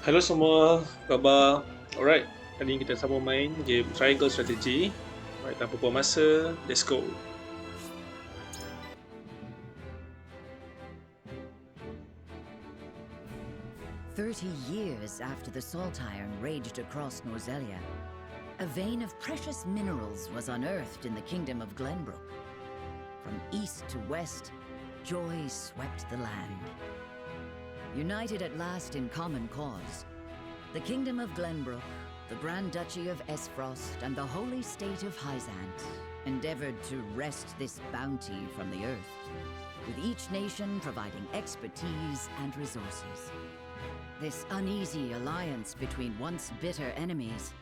Hello semua, apa khabar? Alright, kali ini kita sama main game Triangle Strategy. Alright, tanpa buang masa, let's go. Years after the salt iron raged across Norzelia, a vein of precious minerals was unearthed in the kingdom of Glenbrook. From east to west, joy swept the land. United at last in common cause, the kingdom of Glenbrook, the Grand Duchy of Esfrost, and the holy state of Hyzant endeavored to wrest this bounty from the earth, with each nation providing expertise and resources. This uneasy alliance between once bitter enemies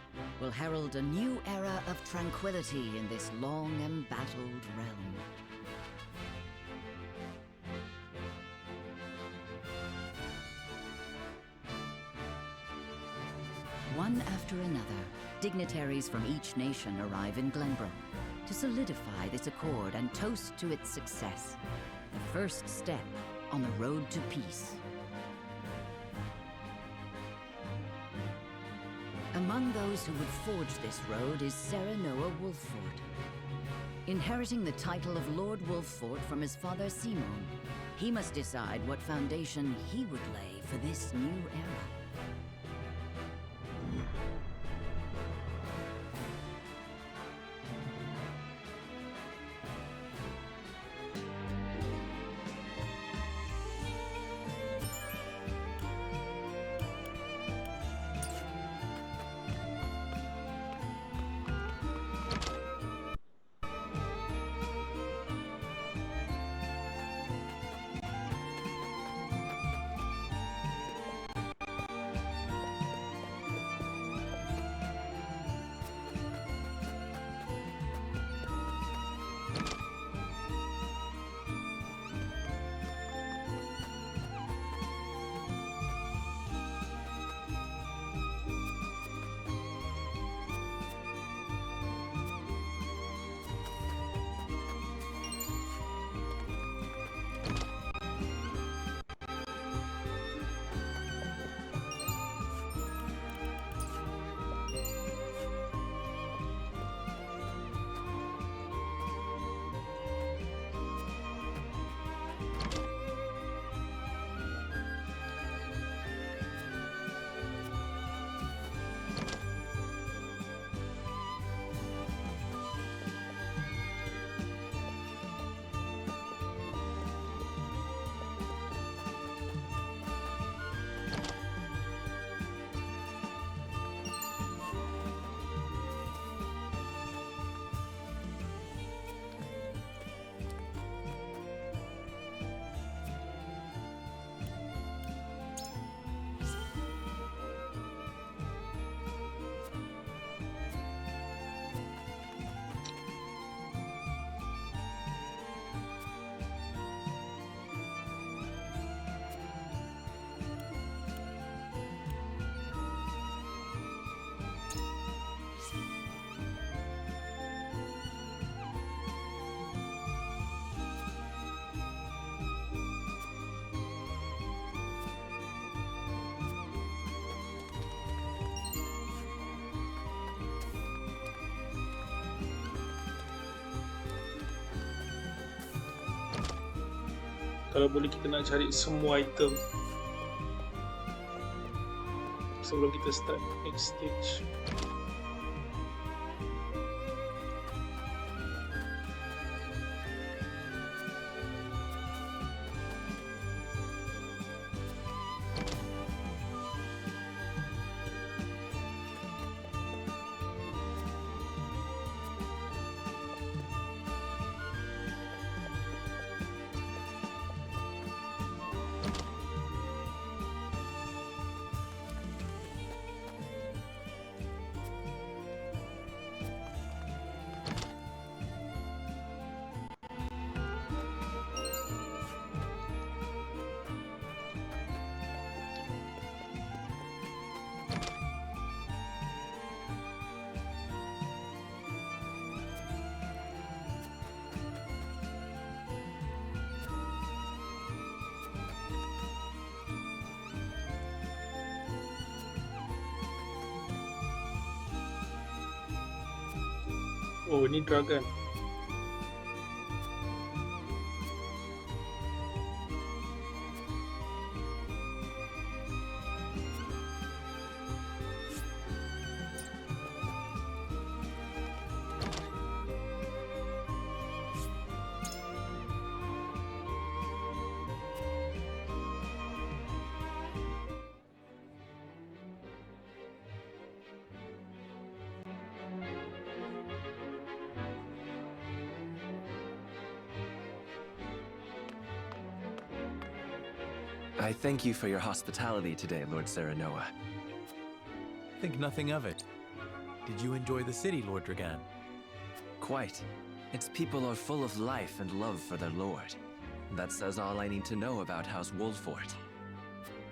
will herald a new era of tranquility in this long embattled realm. One after another, dignitaries from each nation arrive in Glenbrook to solidify this accord and toast to its success, the first step on the road to peace. Among those who would forge this road is Serenoa Wolffort. Inheriting the title of Lord Wolffort from his father Simon, he must decide what foundation he would lay for this new era. Kalau boleh kita nak cari semua item sebelum kita start next stage. Oh, ini dragon. I thank you for your hospitality today, Lord Serenoa. Think nothing of it. Did you enjoy the city, Lord Dragan? Quite. Its people are full of life and love for their lord. That says all I need to know about House Wolfort.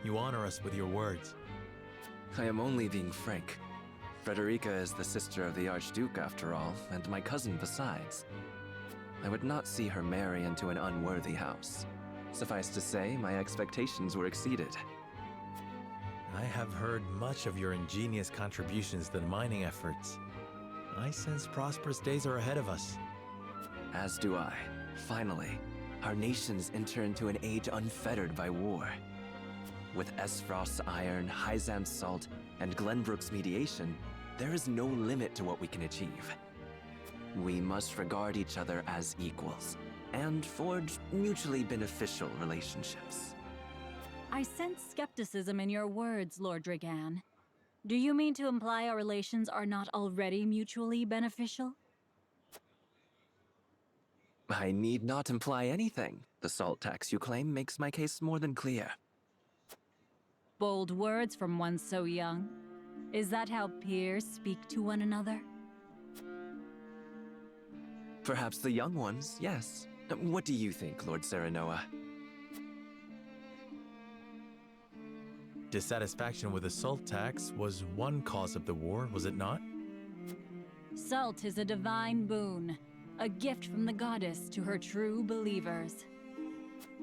You honor us with your words. I am only being frank. Frederica is the sister of the Archduke, after all, and my cousin besides. I would not see her marry into an unworthy house. Suffice to say, my expectations were exceeded. I have heard much of your ingenious contributions to the mining efforts. I sense prosperous days are ahead of us. As do I. Finally, our nations enter into an age unfettered by war. With Esfrost's iron, Hyzan's salt, and Glenbrook's mediation, there is no limit to what we can achieve. We must regard each other as equals, and forge mutually beneficial relationships. I sense skepticism in your words, Lord Dragan. Do you mean to imply our relations are not already mutually beneficial? I need not imply anything. The salt tax you claim makes my case more than clear. Bold words from one so young. Is that how peers speak to one another? Perhaps the young ones, yes. What do you think, Lord Serenoa? Dissatisfaction with the salt tax was one cause of the war, was it not? Salt is a divine boon, a gift from the goddess to her true believers.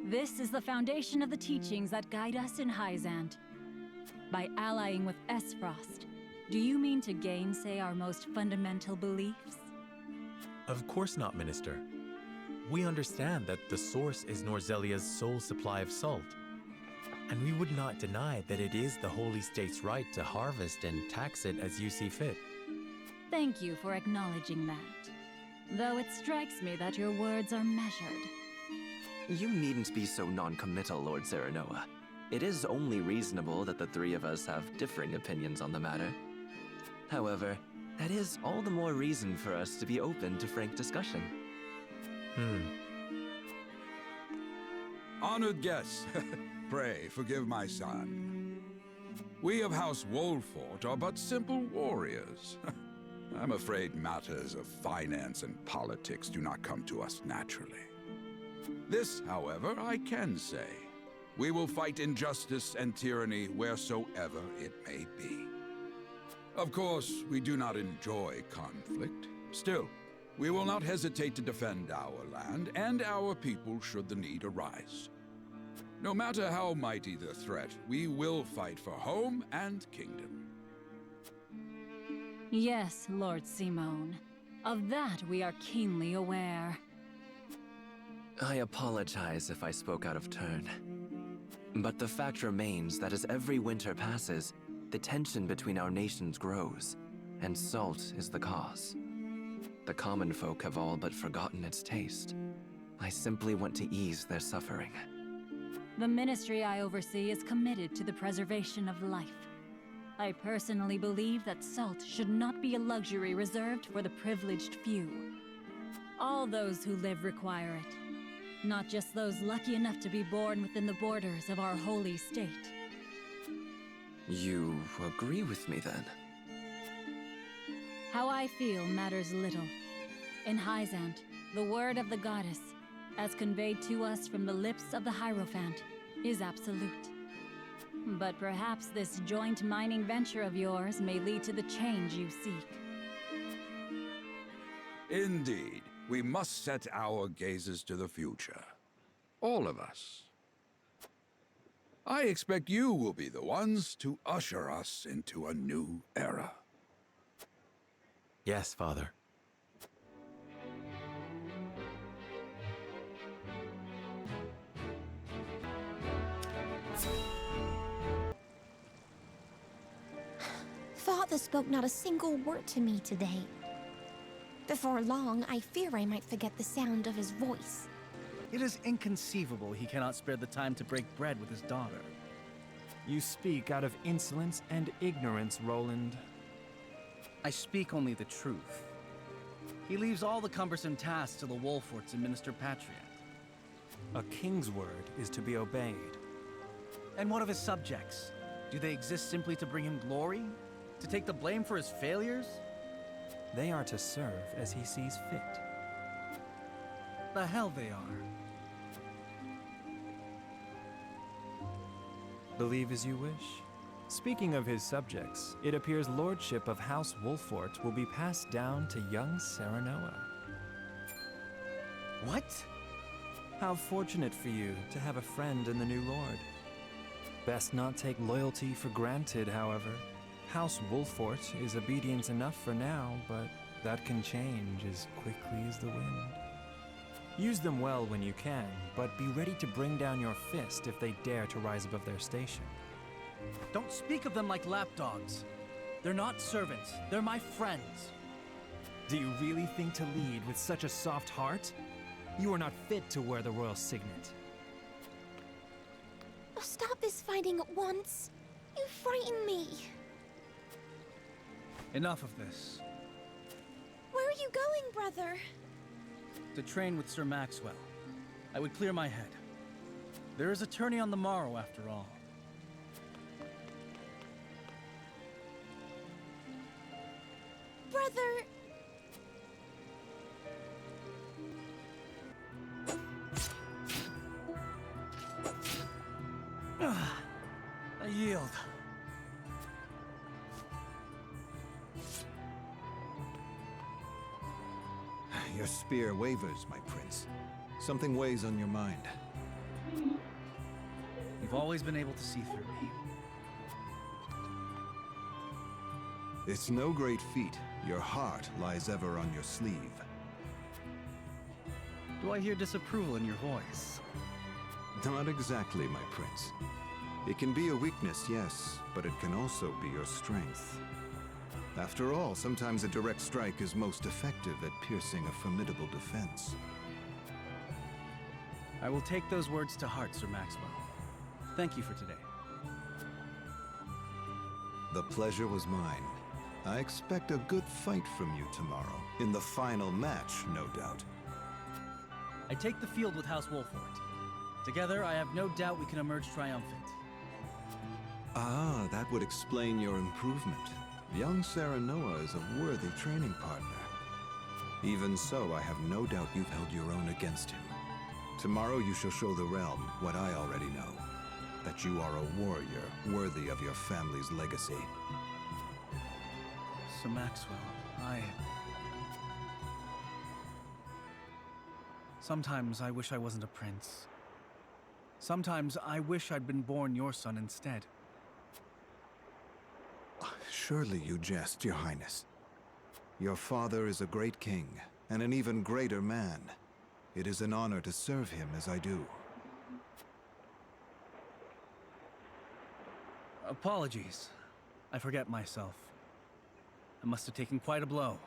This is the foundation of the teachings that guide us in Hyzant. By allying with Esfrost, do you mean to gainsay our most fundamental beliefs? Of course not, Minister. We understand that the source is Norzelia's sole supply of salt. And we would not deny that it is the Holy State's right to harvest and tax it as you see fit. Thank you for acknowledging that. Though it strikes me that your words are measured. You needn't be so non-committal, Lord Serenoa. It is only reasonable that the three of us have differing opinions on the matter. However, that is all the more reason for us to be open to frank discussion. Honored guests, pray forgive my son. We of House Wolfort are but simple warriors. I'm afraid matters of finance and politics do not come to us naturally. This, however, I can say. We will fight injustice and tyranny wheresoever it may be. Of course, we do not enjoy conflict. Still, we will not hesitate to defend our land and our people should the need arise. No matter how mighty the threat, we will fight for home and kingdom. Yes, Lord Simone. Of that we are keenly aware. I apologize if I spoke out of turn. But the fact remains that as every winter passes, the tension between our nations grows, and salt is the cause. The common folk have all but forgotten its taste. I simply want to ease their suffering. The ministry I oversee is committed to the preservation of life. I personally believe that salt should not be a luxury reserved for the privileged few. All those who live require it, not just those lucky enough to be born within the borders of our holy state. You agree with me, then? How I feel matters little. In Hyzant, the word of the goddess, as conveyed to us from the lips of the Hierophant, is absolute. But perhaps this joint mining venture of yours may lead to the change you seek. Indeed, we must set our gazes to the future. All of us. I expect you will be the ones to usher us into a new era. Yes, Father. father spoke not a single word to me today. Before long, I fear I might forget the sound of his voice. It is inconceivable he cannot spare the time to break bread with his daughter. You speak out of insolence and ignorance, Roland. I speak only the truth. He leaves all the cumbersome tasks to the Wolforts and Minister Patriot. A king's word is to be obeyed. And what of his subjects? Do they exist simply to bring him glory? To take the blame for his failures? They are to serve as he sees fit. The hell they are. Believe as you wish. Speaking of his subjects, it appears lordship of House Wolfort will be passed down to young Serenoa. What? How fortunate for you to have a friend in the new lord. Best not take loyalty for granted, however. House Wolfort is obedient enough for now, but that can change as quickly as the wind. Use them well when you can, but be ready to bring down your fist if they dare to rise above their station. Don't speak of them like lapdogs. They're not servants, they're my friends. Do you really think to lead with such a soft heart? You are not fit to wear the royal signet. Oh, stop this fighting at once. You frighten me. Enough of this. Where are you going, brother? To train with Sir Maxwell. I would clear my head. There is a tourney on the morrow, after all. Brother... I yield. Your spear wavers, my prince. Something weighs on your mind. You've always been able to see through me. It's no great feat. Your heart lies ever on your sleeve. Do I hear disapproval in your voice? Not exactly, my prince. It can be a weakness, yes, but it can also be your strength. After all, sometimes a direct strike is most effective at piercing a formidable defense. I will take those words to heart, Sir Maxwell. Thank you for today. The pleasure was mine. I expect a good fight from you tomorrow. In the final match, no doubt. I take the field with House Wolfort. Together, I have no doubt we can emerge triumphant. Ah, that would explain your improvement. Young Serenoa is a worthy training partner. Even so, I have no doubt you've held your own against him. Tomorrow you shall show the realm what I already know. That you are a warrior worthy of your family's legacy. Sir Maxwell, Sometimes I wish I wasn't a prince. Sometimes I wish I'd been born your son instead. Surely you jest, Your Highness. Your father is a great king, and an even greater man. It is an honor to serve him as I do. Apologies. I forget myself. I must have taken quite a blow.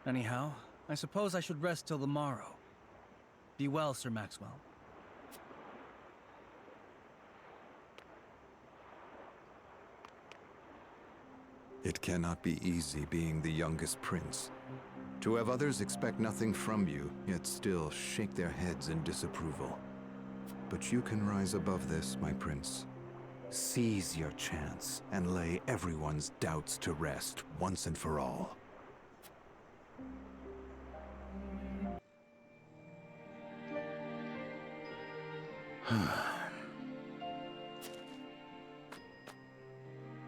Anyhow, I suppose I should rest till the morrow. Be well, Sir Maxwell. It cannot be easy being the youngest prince. To have others expect nothing from you, yet still shake their heads in disapproval. But you can rise above this, my prince. Seize your chance and lay everyone's doubts to rest once and for all.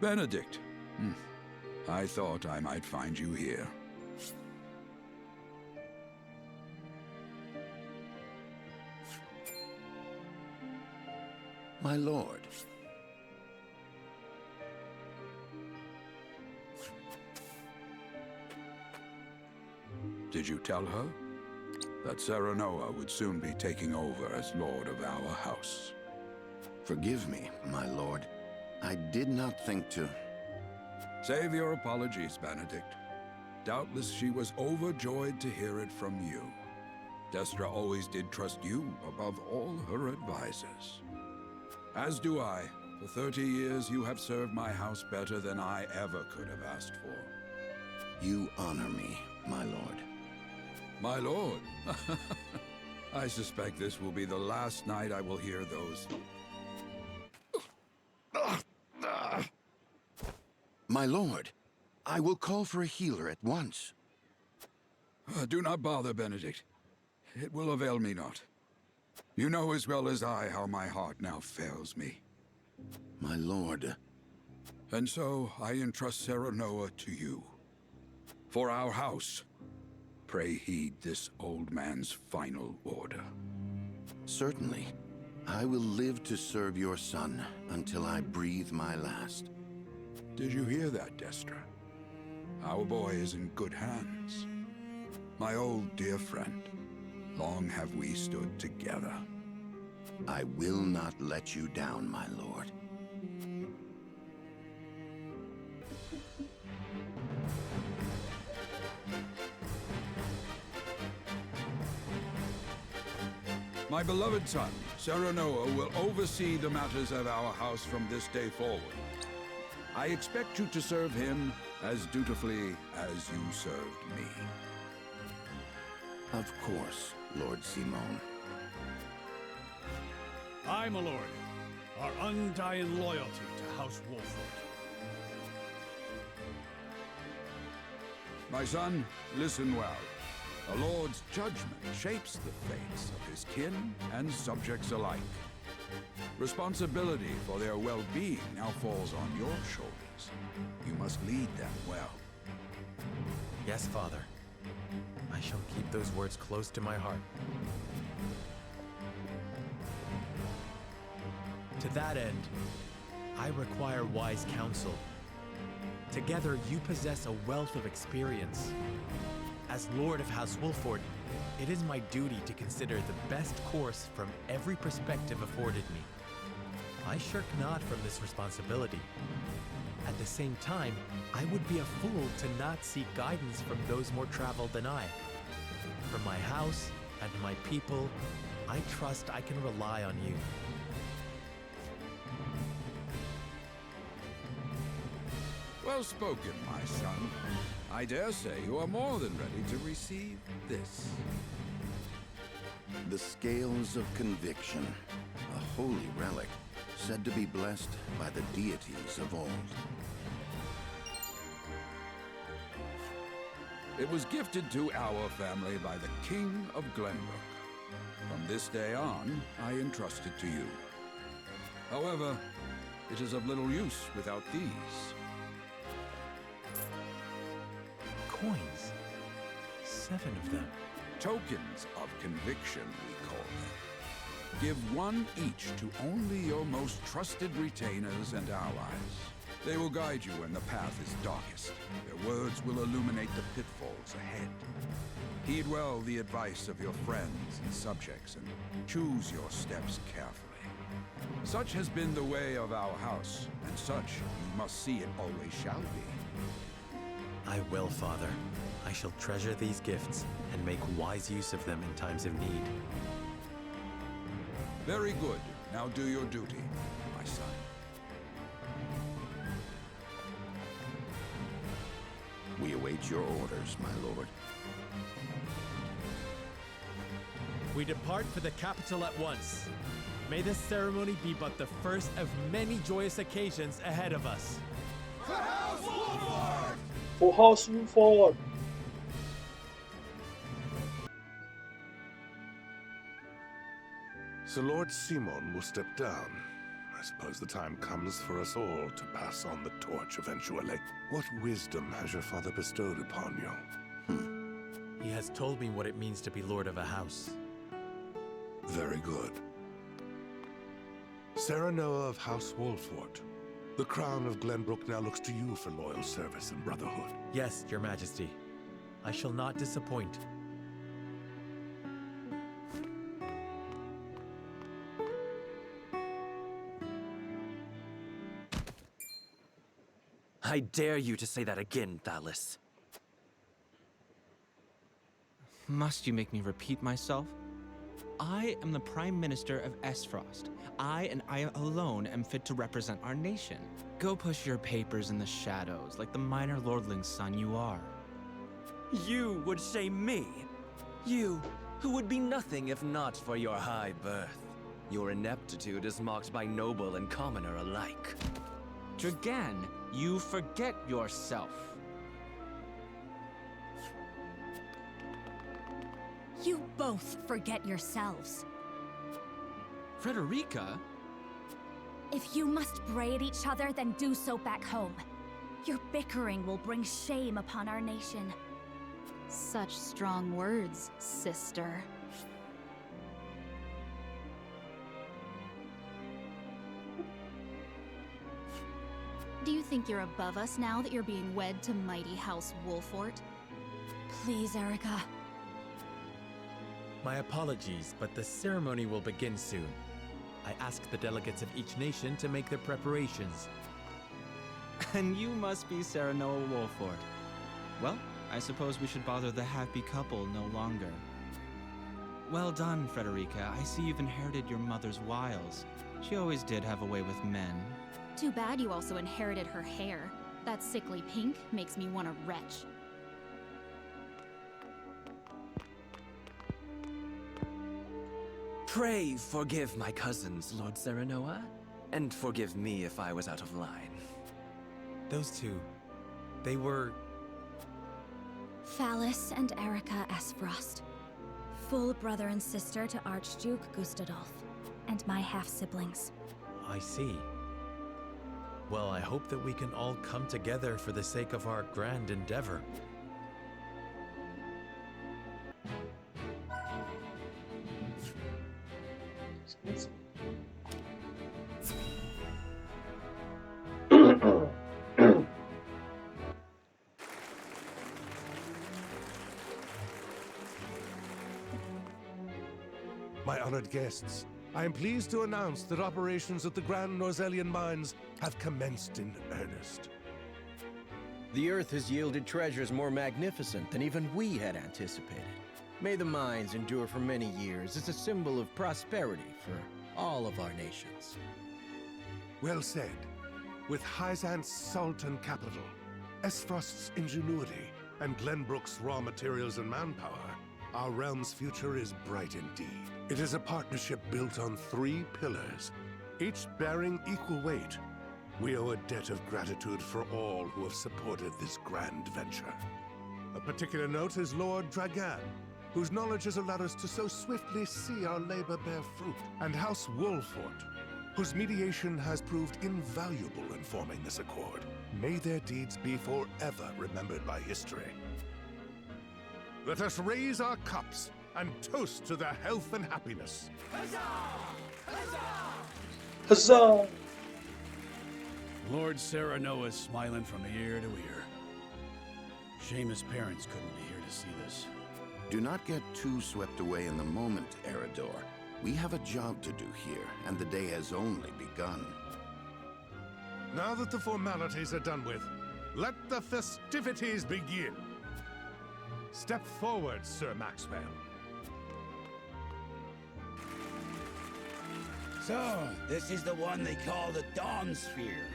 Benedict. I thought I might find you here. My lord. Did you tell her that Serenoa would soon be taking over as lord of our house? Forgive me, my lord. I did not think to... Save your apologies, Benedict. Doubtless she was overjoyed to hear it from you. Destra always did trust you above all her advisors. As do I. For 30 years you have served my house better than I ever could have asked for. You honor me, my lord. My lord? I suspect this will be the last night I will hear those. My lord, I will call for a healer at once. Do not bother, Benedict. It will avail me not. You know as well as I how my heart now fails me. My lord. And so I entrust Serenoa to you. For our house, pray heed this old man's final order. Certainly. I will live to serve your son until I breathe my last. Did you hear that, Destra? Our boy is in good hands. My old dear friend, long have we stood together. I will not let you down, my lord. My beloved son, Serenoa, will oversee the matters of our house from this day forward. I expect you to serve him as dutifully as you served me. Of course, Lord Simon. Aye, my lord. Our undying loyalty to House Wolford. My son, listen well. A lord's judgment shapes the fates of his kin and subjects alike. Responsibility for their well-being now falls on your shoulders. You must lead them well. Yes, Father. I shall keep those words close to my heart. To that end, I require wise counsel. Together, you possess a wealth of experience. As Lord of House Wolford, it is my duty to consider the best course from every perspective afforded me. I shirk not from this responsibility. At the same time, I would be a fool to not seek guidance from those more traveled than I. For my house and my people, I trust I can rely on you. Well spoken, my son. I dare say you are more than ready to receive this. The Scales of Conviction, a holy relic, said to be blessed by the deities of old. It was gifted to our family by the King of Glenbrook. From this day on, I entrust it to you. However, it is of little use without these. Coins. 7 of them. Tokens of conviction, we call them. Give one each to only your most trusted retainers and allies. They will guide you when the path is darkest. Their words will illuminate the pitfalls ahead. Heed well the advice of your friends and subjects, and choose your steps carefully. Such has been the way of our house, and such you must see it always shall be. I will, Father. I shall treasure these gifts and make wise use of them in times of need. Very good. Now do your duty, my son. We await your orders, my lord. We depart for the capital at once. May this ceremony be but the first of many joyous occasions ahead of us. For House Wolford! So Lord Simon will step down. I suppose the time comes for us all to pass on the torch eventually. What wisdom has your father bestowed upon you? He has told me what it means to be lord of a house. Very good. Serenoa of House Wolford. The crown of Glenbrook now looks to you for loyal service and brotherhood. Yes, your majesty. I shall not disappoint. I dare you to say that again, Thalis. Must you make me repeat myself? I am the Prime Minister of Esfrost. I and I alone am fit to represent our nation. Go push your papers in the shadows like the minor lordling's son you are. You would shame me? You, who would be nothing if not for your high birth. Your ineptitude is mocked by noble and commoner alike. Dragan, you forget yourself. You both forget yourselves. Frederica? If you must bray at each other, then do so back home. Your bickering will bring shame upon our nation. Such strong words, sister. Do you think you're above us now that you're being wed to mighty House Wolfort? Please, Erica. My apologies, but the ceremony will begin soon. I ask the delegates of each nation to make their preparations. And you must be Serenoa Wolfort. Well, I suppose we should bother the happy couple no longer. Well done, Frederica. I see you've inherited your mother's wiles. She always did have a way with men. Too bad you also inherited her hair. That sickly pink makes me want to retch. Pray forgive my cousins, Lord Serenoa, and forgive me if I was out of line. Those two, they were... Thalis and Erica Esfrost. Full brother and sister to Archduke Gustadolf, and my half-siblings. I see. Well, I hope that we can all come together for the sake of our grand endeavor. My honored guests, I am pleased to announce that operations at the Grand Norzelian mines have commenced in earnest. The Earth has yielded treasures more magnificent than even we had anticipated. May the mines endure for many years as a symbol of prosperity for all of our nations. Well said. With Hyzant's salt and capital, Esfrost's ingenuity, and Glenbrook's raw materials and manpower, our realm's future is bright indeed. It is a partnership built on 3 pillars, each bearing equal weight. We owe a debt of gratitude for all who have supported this grand venture. A particular note is Lord Dragan, whose knowledge has allowed us to so swiftly see our labor bear fruit, and House Wolfort, whose mediation has proved invaluable in forming this accord. May their deeds be forever remembered by history. Let us raise our cups and toast to their health and happiness. Huzzah! Huzzah! Huzzah! Lord Serenoa is smiling from ear to ear. Shame his parents couldn't be here to see this. Do not get too swept away in the moment, Eridor. We have a job to do here, and the day has only begun. Now that the formalities are done with, let the festivities begin. Step forward, Sir Maxwell. So, this is the one they call the Dawn Sphere.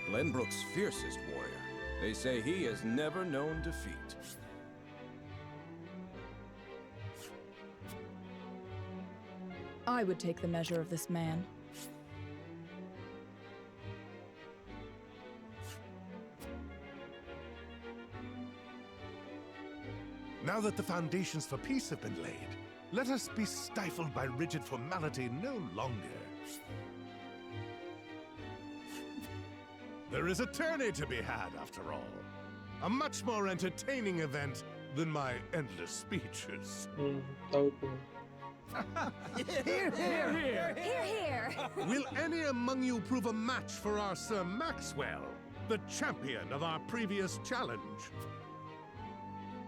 Glenbrook's fiercest warrior. They say he has never known defeat. I would take the measure of this man. Now that the foundations for peace have been laid, let us be stifled by rigid formality no longer. There is a tourney to be had, after all. A much more entertaining event than my endless speeches. Hear, hear! Hear, hear! Will any among you prove a match for our Sir Maxwell, the champion of our previous challenge?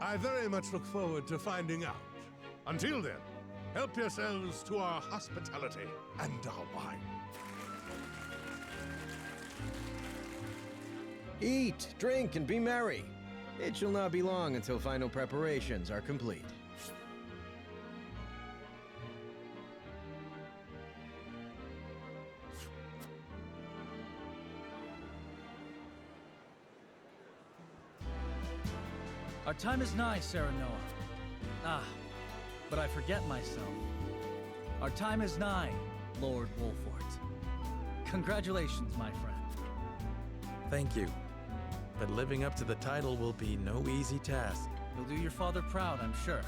I very much look forward to finding out. Until then, help yourselves to our hospitality and our wine. Eat, drink, and be merry. It shall not be long until final preparations are complete. Our time is nigh, Serenoa. Ah, but I forget myself. Our time is nigh, Lord Wolfort. Congratulations, my friend. Thank you. But living up to the title will be no easy task. You'll do your father proud, I'm sure.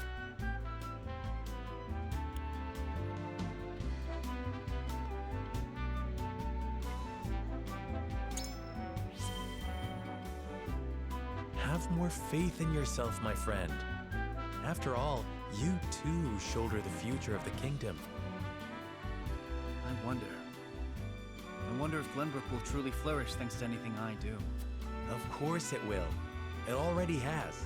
Have more faith in yourself, my friend. After all, you too shoulder the future of the kingdom. I wonder if Glenbrook will truly flourish thanks to anything I do. Of course it will. It already has.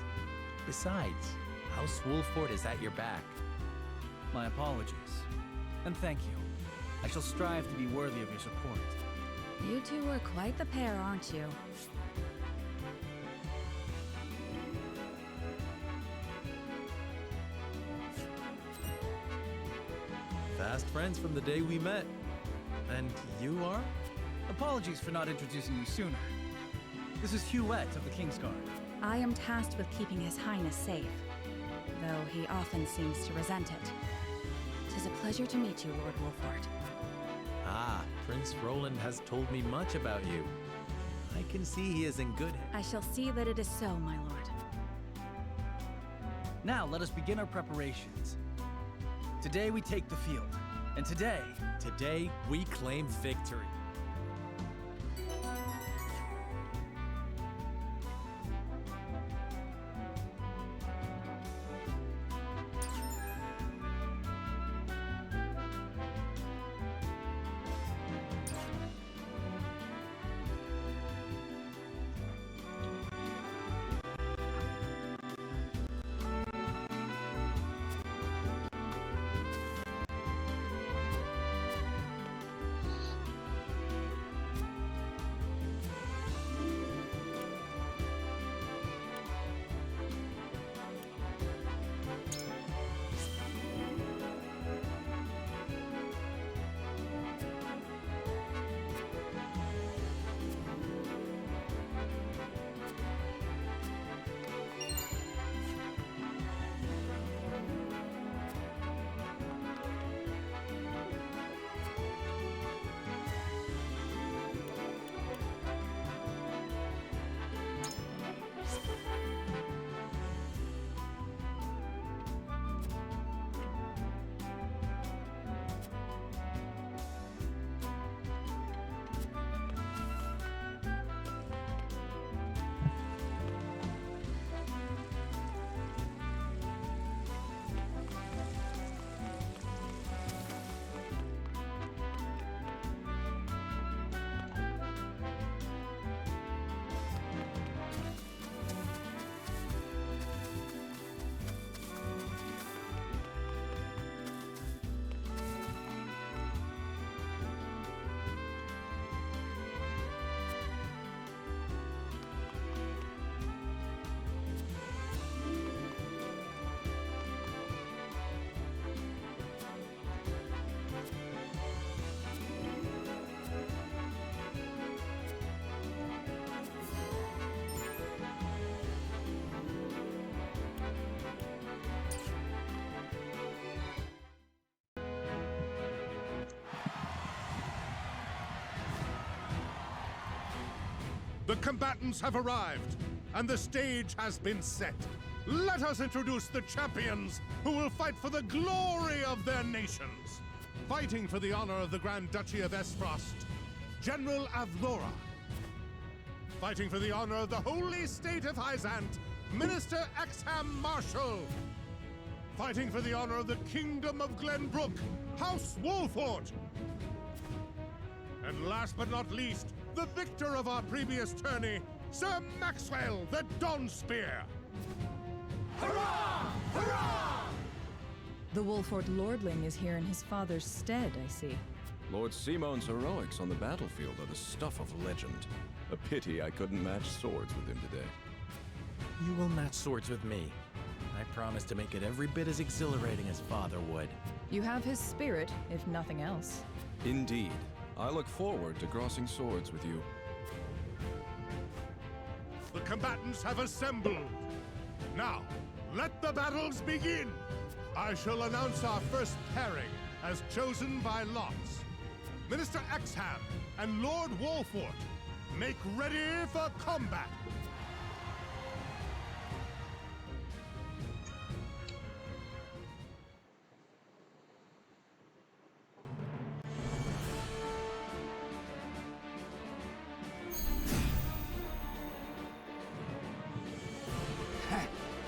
Besides, House Wolfort is at your back. My apologies. And thank you. I shall strive to be worthy of your support. You two are quite the pair, aren't you? Fast friends from the day we met. And you are? Apologies for not introducing you sooner. This is Huette of the Kingsguard. I am tasked with keeping His Highness safe, though he often seems to resent it. 'Tis a pleasure to meet you, Lord Wolfort. Ah, Prince Roland has told me much about you. I can see he is in good hands. I shall see that it is so, my lord. Now let us begin our preparations. Today we take the field, and today we claim victory. The combatants have arrived, and the stage has been set. Let us introduce the champions who will fight for the glory of their nations. Fighting for the honor of the Grand Duchy of Esfrost, General Avlora. Fighting for the honor of the Holy State of Hyzant, Minister Exham Marshal. Fighting for the honor of the Kingdom of Glenbrook, House Wolfort. And last but not least, the victor of our previous tourney, Sir Maxwell the Dawnspear. Hurrah! Hurrah! The Wolfort Lordling is here in his father's stead, I see. Lord Simon's heroics on the battlefield are the stuff of legend. A pity I couldn't match swords with him today. You will match swords with me. I promise to make it every bit as exhilarating as Father would. You have his spirit, if nothing else. Indeed. I look forward to crossing swords with you. The combatants have assembled. Now, let the battles begin! I shall announce our first pairing as chosen by lots. Minister Exham and Lord Wolfort, make ready for combat!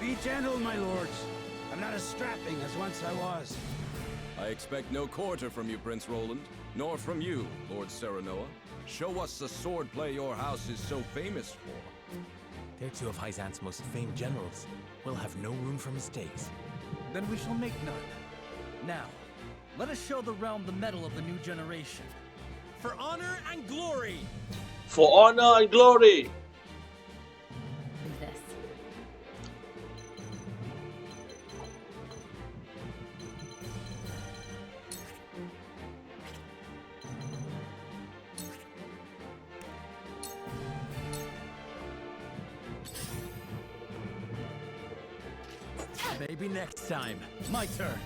Be gentle, my lords. I'm not as strapping as once I was. I expect no quarter from you, Prince Roland, nor from you, Lord Serenoa. Show us the swordplay your house is so famous for. They're two of Hyzan's most famed generals. We'll have no room for mistakes. Then we shall make none. Now, let us show the realm the mettle of the new generation. For honor and glory! For honor and glory! This. Maybe next time. My turn.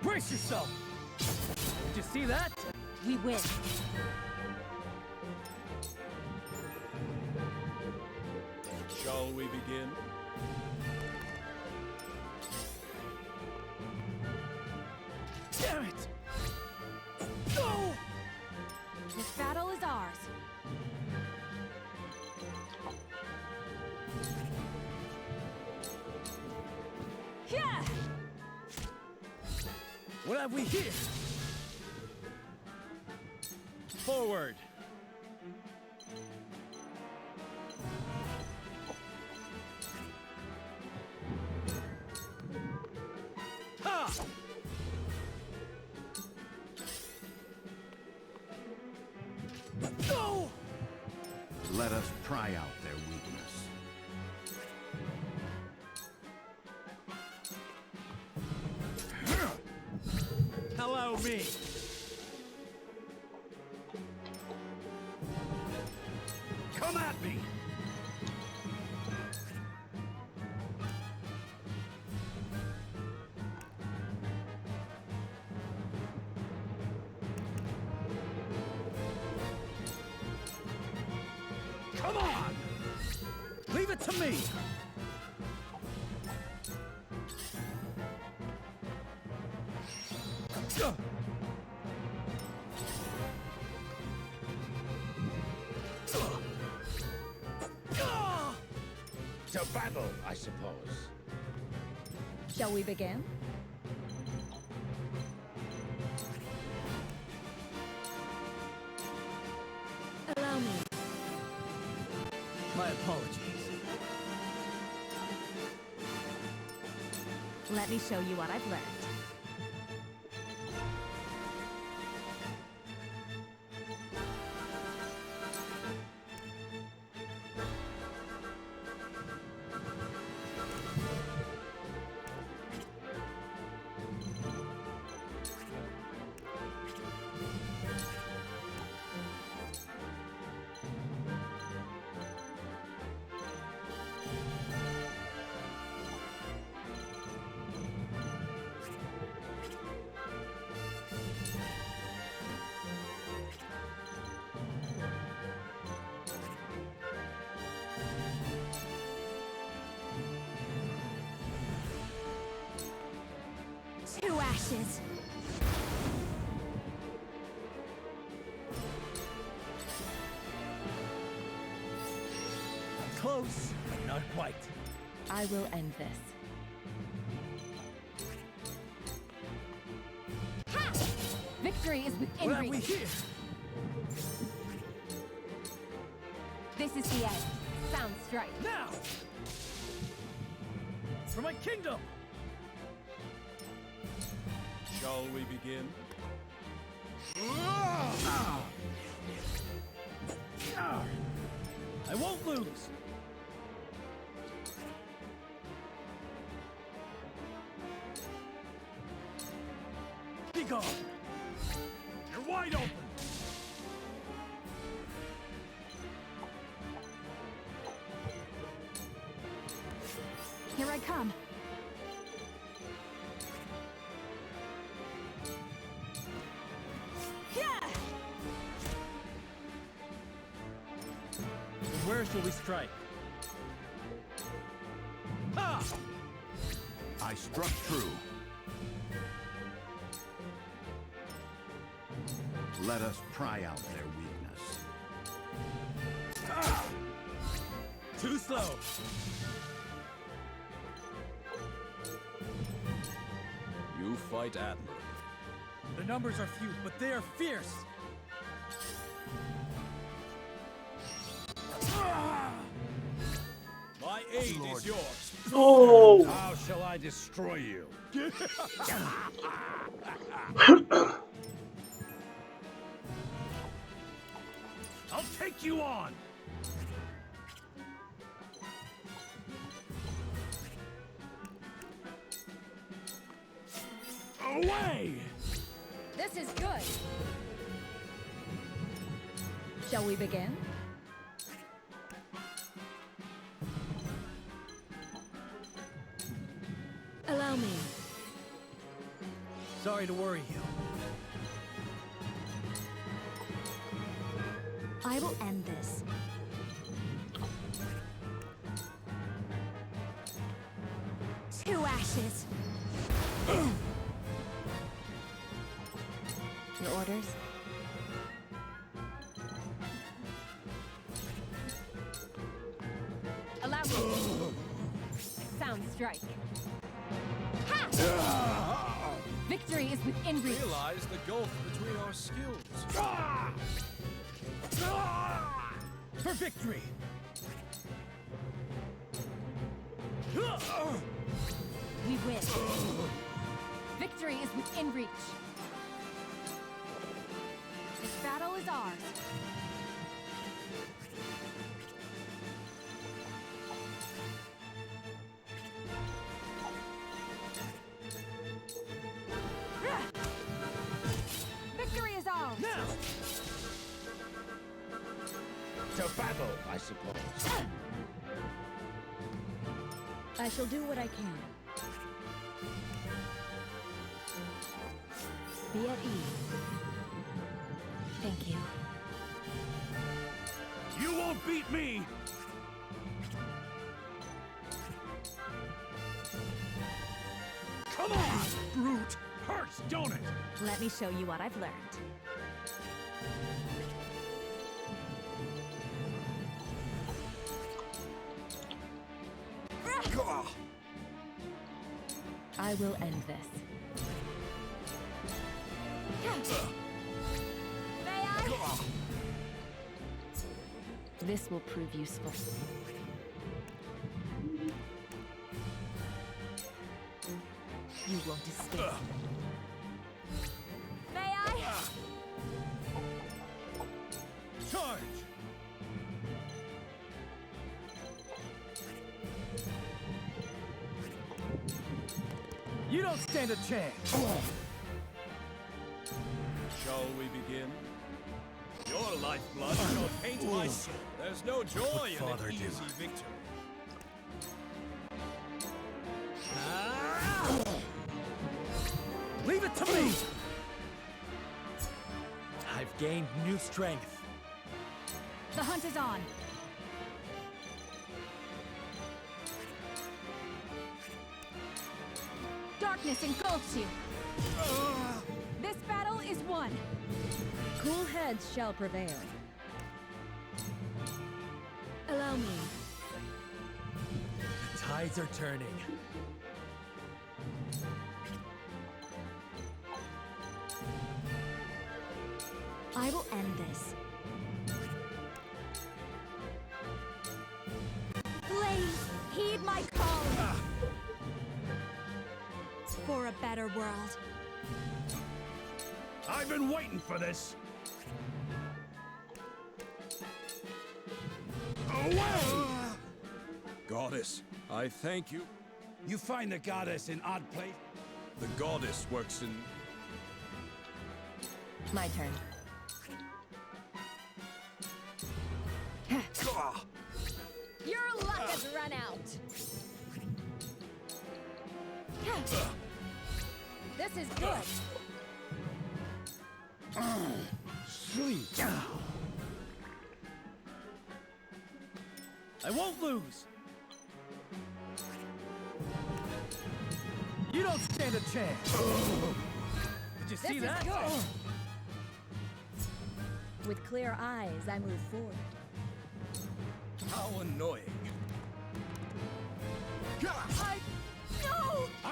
Brace yourself! Did you see that? We win. Shall we begin? Damn it! Go! This battle is ours. Yeah! What have we here? Forward! Ha! Go! Let us pry out their weakness. Allow me! Come at me! Come on! Leave it to me! To battle, I suppose. Shall we begin? Allow me. My apologies. Let me show you what I've learned. ashes. Close, but not quite. I will end this. Ha! Victory is within What have we reach. here? This is the end. Sound strike. Now! For my kingdom! Shall we begin? I won't lose! Be gone! You're wide open! Here I come. Where shall we strike? Ha! I struck true. Let us pry out their weakness. Too slow! You fight admirably. The numbers are few, but they are fierce! My aid is yours. Oh! How shall I destroy you? I'll take you on! Away! This is good. Shall we begin? Allow me. Sorry to worry you. I will end this. To ashes. Your orders? Allow me. Sound strike. Ha! Victory is within reach. Realize the gulf between our skills. For victory! We win. Victory is within reach. This battle is ours. Victory is ours. Now! To battle, I suppose. I shall do what I can. Be at ease. Thank you. You won't beat me! Come on, brute! Hurts, don't it? Let me show you what I've learned. I will end this. May I? This will prove useful. You won't escape. May I? Charge! You don't stand a chance! Shall we begin? Your lifeblood shall paint my soul. There's no joy in Father an do? easy victory. Leave it to me! I've gained new strength. The hunt is on. Darkness engulfs you. This battle is won. Cool heads shall prevail. Allow me. The tides are turning. I will end this. Please, heed my call. For a better world. I've been waiting for this. Away! Goddess, I thank you. You find the goddess in odd place? The goddess works in... My turn. Your luck has run out. This is good. Sleep. I won't lose. You don't stand a chance. Did you see This that? is good. With clear eyes, I move forward. How annoying. No!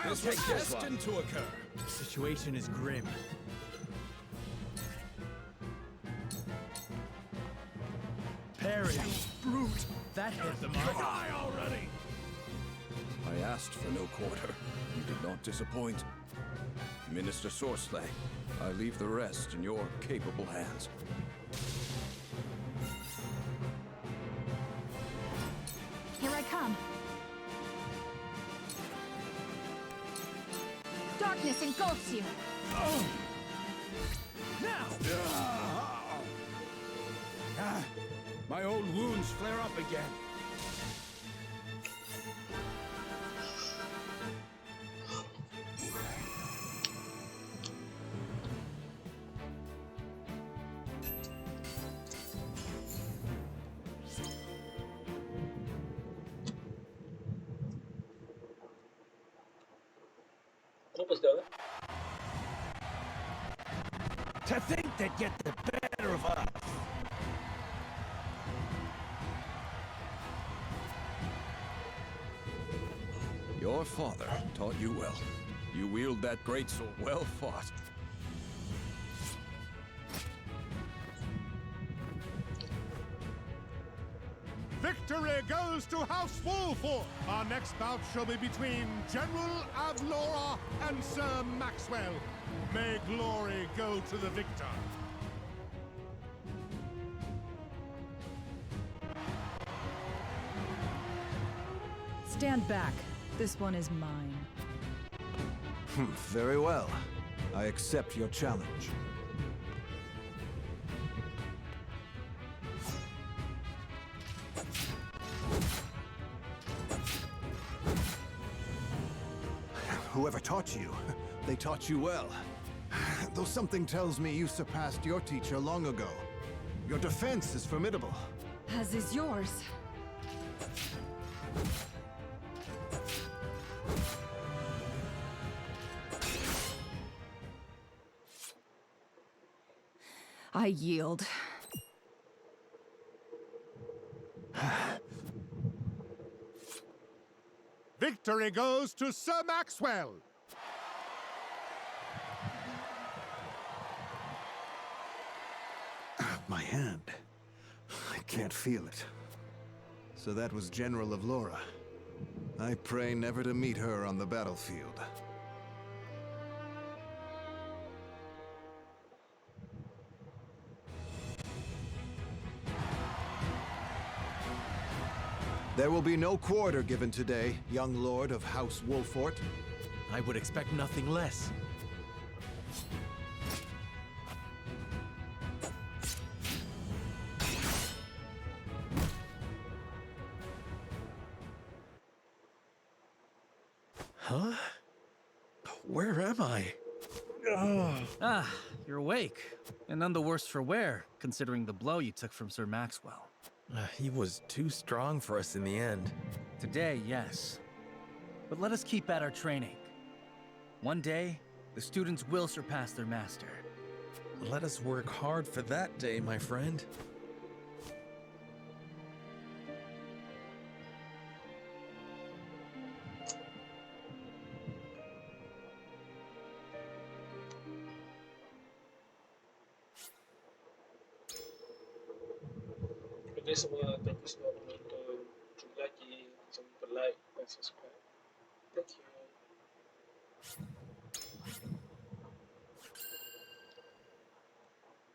This was destined to occur. The situation is grim. Parry. Brute! That hit the mark. Die already! I asked for no quarter. You did not disappoint. Minister Sorsley, I leave the rest in your capable hands. Here I come. Darkness engulfs you. My old wounds flare up again. To think they'd get the better of us. Your father taught you well. You wield that great sword. Well fought. Victory goes to House Wolford! Our next bout shall be between General Avlora and Sir Maxwell. May glory go to the victor. Stand back. This one is mine. Very well. I accept your challenge. Whoever taught you, they taught you well. Though something tells me you surpassed your teacher long ago. Your defense is formidable. As is yours. I yield. Victory goes to Sir Maxwell! My hand. I can't feel it. So that was General of Laura. I pray never to meet her on the battlefield. There will be no quarter given today, young lord of House Wolfort. I would expect nothing less. Huh? Where am I? Ah, you're awake. And none the worse for wear, considering the blow you took from Sir Maxwell. He was too strong for us in the end. Today, yes. But let us keep at our training. One day, The students will surpass their master. Let us work hard for that day, my friend. Jadi semua thank you semua penonton. Jumpa lagi, jangan lupa like dan subscribe. Thank you.